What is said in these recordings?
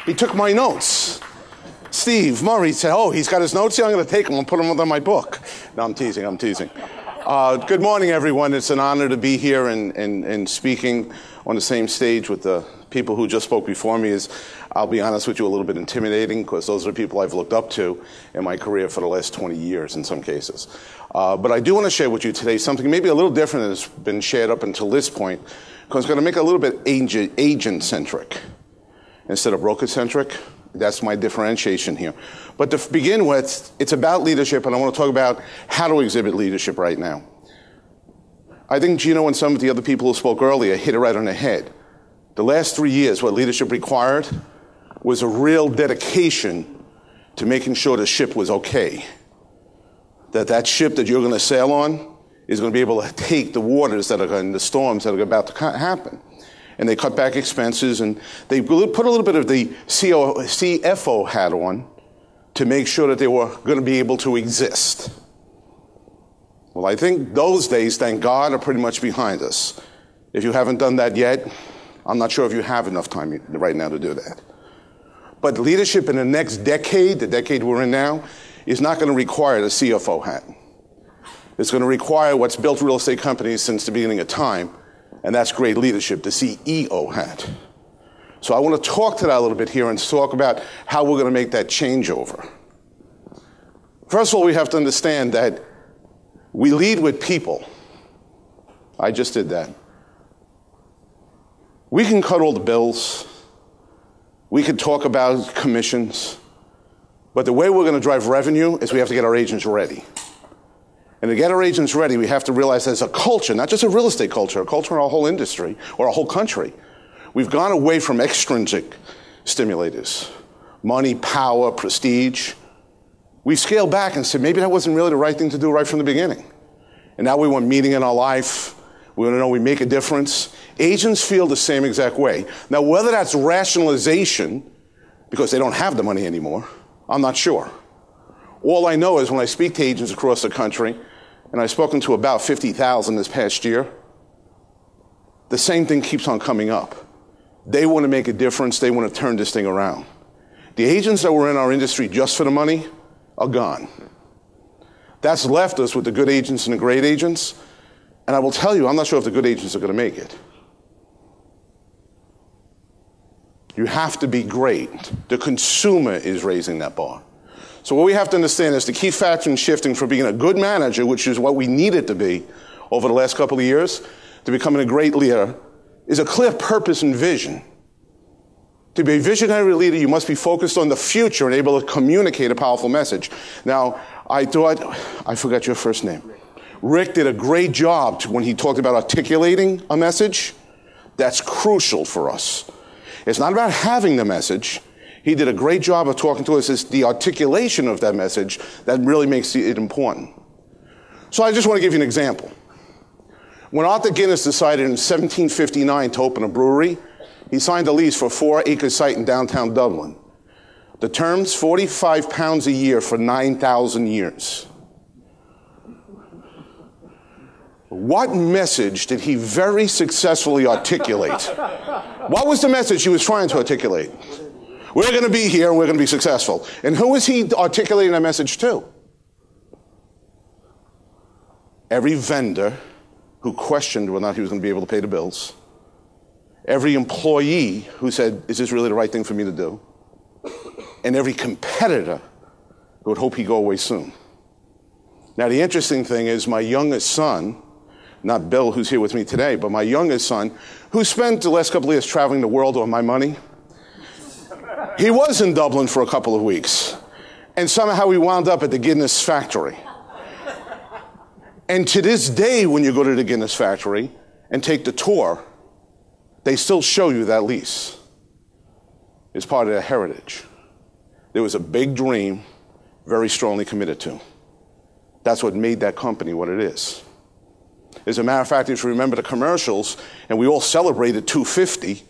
He took my notes. Steve Murray said, oh, he's got his notes here, I'm going to take them and put them on my book. No, I'm teasing. Good morning, everyone. It's an honor to be here and speaking on the same stage with the people who just spoke before me. I'll be honest with you, a little bit intimidating, because those are people I've looked up to in my career for the last 20 years in some cases. But I do want to share with you today something maybe a little different than has been shared up until this point, because it's going to make it a little bit agent-centric instead of broker-centric. That's my differentiation here. But to begin with, it's about leadership, and I want to talk about how to exhibit leadership right now. I think Gino and some of the other people who spoke earlier hit it right on the head. The last 3 years, what leadership required was a real dedication to making sure the ship was okay. That ship that you're going to sail on is going to be able to take the waters that are in the storms that are about to happen. And they cut back expenses, and they put a little bit of the CFO hat on to make sure that they were going to be able to exist. Well, I think those days, thank God, are pretty much behind us. If you haven't done that yet, I'm not sure if you have enough time right now to do that. But leadership in the next decade, the decade we're in now, is not going to require the CFO hat. It's going to require what's built real estate companies since the beginning of time, and that's great leadership, the CEO hat. So I want to talk to that a little bit here and talk about how we're going to make that changeover. First of all, we have to understand that we lead with people. I just did that. We can cut all the bills. We could talk about commissions. But the way we're going to drive revenue is we have to get our agents ready. And to get our agents ready, we have to realize there's a culture, not just a real estate culture, a culture in our whole industry or our whole country. We've gone away from extrinsic stimulators, money, power, prestige. We've scaled back and said maybe that wasn't really the right thing to do right from the beginning. And now we want meaning in our life. We want to know we make a difference. Agents feel the same exact way. Now, whether that's rationalization, because they don't have the money anymore, I'm not sure. All I know is when I speak to agents across the country, and I've spoken to about 50,000 this past year, the same thing keeps on coming up. They want to make a difference. They want to turn this thing around. The agents that were in our industry just for the money are gone. That's left us with the good agents and the great agents. And I will tell you, I'm not sure if the good agents are going to make it. You have to be great. The consumer is raising that bar. So what we have to understand is the key factor in shifting from being a good manager, which is what we needed to be over the last couple of years, to becoming a great leader, is a clear purpose and vision. To be a visionary leader, you must be focused on the future and able to communicate a powerful message. Now, I forgot your first name. Rick did a great job when he talked about articulating a message. That's crucial for us. It's not about having the message. He did a great job of talking to us. It's the articulation of that message that really makes it important. So I just want to give you an example. When Arthur Guinness decided in 1759 to open a brewery, he signed a lease for a 4-acre site in downtown Dublin. The terms, £45 a year for 9,000 years. What message did he very successfully articulate? What was the message he was trying to articulate? We're going to be here and we're going to be successful. And who is he articulating that message to? Every vendor who questioned whether or not he was going to be able to pay the bills. Every employee who said, is this really the right thing for me to do? And every competitor who would hope he'd go away soon. Now, the interesting thing is my youngest son, not Bill, who's here with me today, but my youngest son, who spent the last couple of years traveling the world on my money, he was in Dublin for a couple of weeks. And somehow he wound up at the Guinness factory. And to this day, when you go to the Guinness factory and take the tour, they still show you that lease. It's part of their heritage. There was a big dream, very strongly committed to. That's what made that company what it is. As a matter of fact, if you remember the commercials, and we all celebrated 250,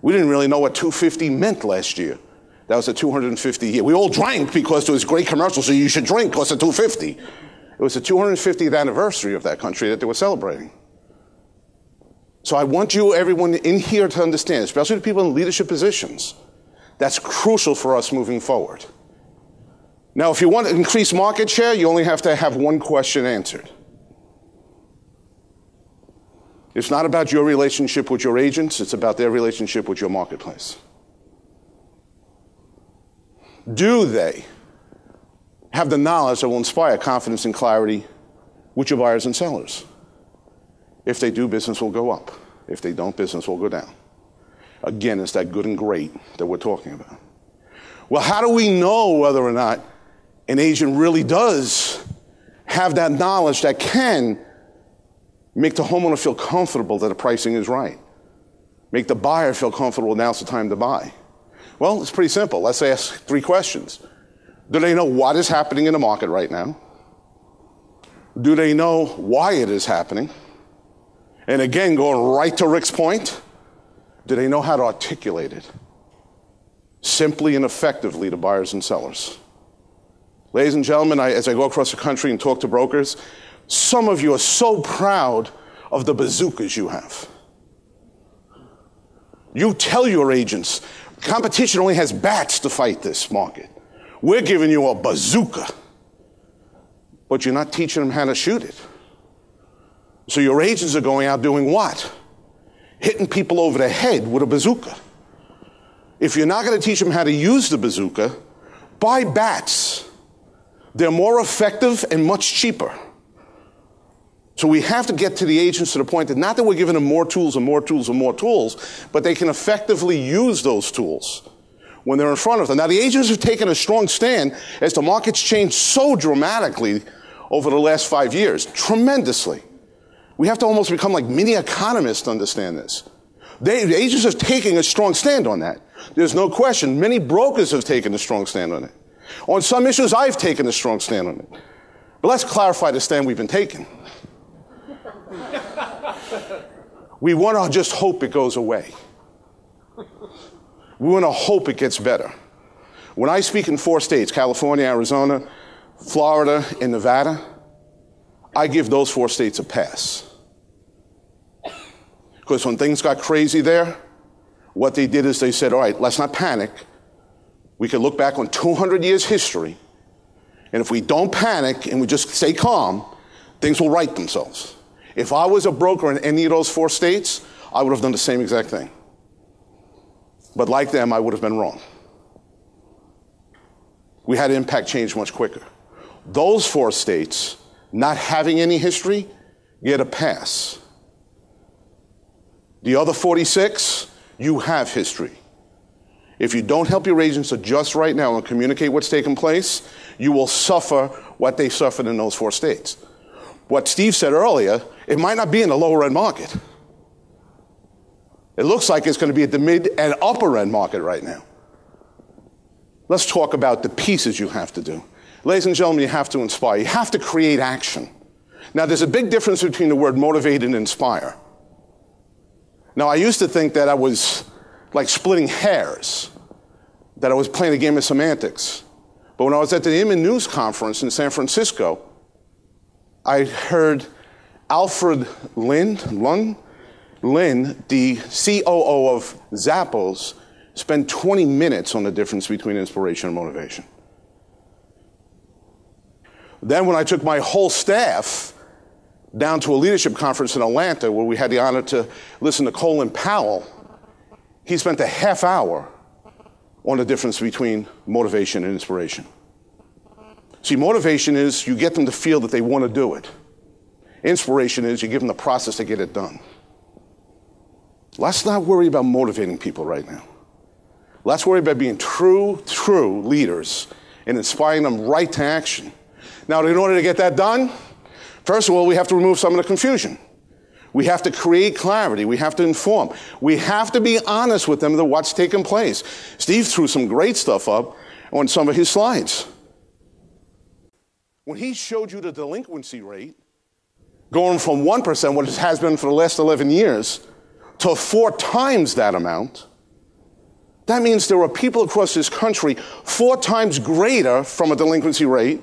we didn't really know what 250 meant last year. That was a 250 year. We all drank because there was great commercials, so you should drink because of 250. It was the 250th anniversary of that country that they were celebrating. So I want you, everyone in here, to understand, especially the people in leadership positions, That's crucial for us moving forward. Now, if you want to increase market share, you only have to have one question answered. It's not about your relationship with your agents, it's about their relationship with your marketplace. Do they have the knowledge that will inspire confidence and clarity with your buyers and sellers? If they do, business will go up. If they don't, business will go down. Again, it's that good and great that we're talking about. Well, how do we know whether or not an agent really does have that knowledge that can make the homeowner feel comfortable that the pricing is right? Make the buyer feel comfortable now's the time to buy? Well, it's pretty simple. Let's ask 3 questions. Do they know what is happening in the market right now? Do they know why it is happening? And again, going right to Rick's point, do they know how to articulate it simply and effectively to buyers and sellers? Ladies and gentlemen, as I go across the country and talk to brokers, some of you are so proud of the bazookas you have. You tell your agents, competition only has bats to fight this market. We're giving you a bazooka, but you're not teaching them how to shoot it. So your agents are going out doing what? Hitting people over the head with a bazooka. If you're not going to teach them how to use the bazooka, buy bats. They're more effective and much cheaper. So we have to get to the agents to the point that not that we're giving them more tools and more tools and more tools, but they can effectively use those tools when they're in front of them. Now, the agents have taken a strong stand as the market's changed so dramatically over the last 5 years, tremendously. We have to almost become like mini economists to understand this. The agents are taking a strong stand on that. There's no question. Many brokers have taken a strong stand on it. On some issues, I've taken a strong stand on it. But let's clarify the stand we've been taking. We want to just hope it goes away. We want to hope it gets better. When I speak in 4 states, California, Arizona, Florida, and Nevada, I give those 4 states a pass. Because when things got crazy there, what they did is they said, all right, let's not panic. We can look back on 200 years history, and if we don't panic and we just stay calm, things will right themselves. If I was a broker in any of those 4 states, I would have done the same exact thing. But like them, I would have been wrong. We had impact change much quicker. Those 4 states, not having any history, get a pass. The other 46, you have history. If you don't help your agents adjust right now and communicate what's taking place, you will suffer what they suffered in those 4 states. What Steve said earlier, it might not be in the lower end market. It looks like it's going to be at the mid and upper end market right now. Let's talk about the pieces you have to do. Ladies and gentlemen, you have to inspire. You have to create action. Now, there's a big difference between the word motivate and inspire. Now, I used to think that I was like splitting hairs, that I was playing a game of semantics. But when I was at the Inman News Conference in San Francisco, I heard Alfred Lin, the COO of Zappos, spend 20 minutes on the difference between inspiration and motivation. Then when I took my whole staff down to a leadership conference in Atlanta where we had the honor to listen to Colin Powell, he spent a half hour on the difference between motivation and inspiration. See, motivation is you get them to feel that they want to do it. Inspiration is you give them the process to get it done. Let's not worry about motivating people right now. Let's worry about being true leaders and inspiring them right to action. Now, in order to get that done, first of all, we have to remove some of the confusion. We have to create clarity. We have to inform. We have to be honest with them about what's taking place. Steve threw some great stuff up on some of his slides. When he showed you the delinquency rate, going from 1%, what it has been for the last 11 years, to 4 times that amount, that means there are people across this country 4 times greater from a delinquency rate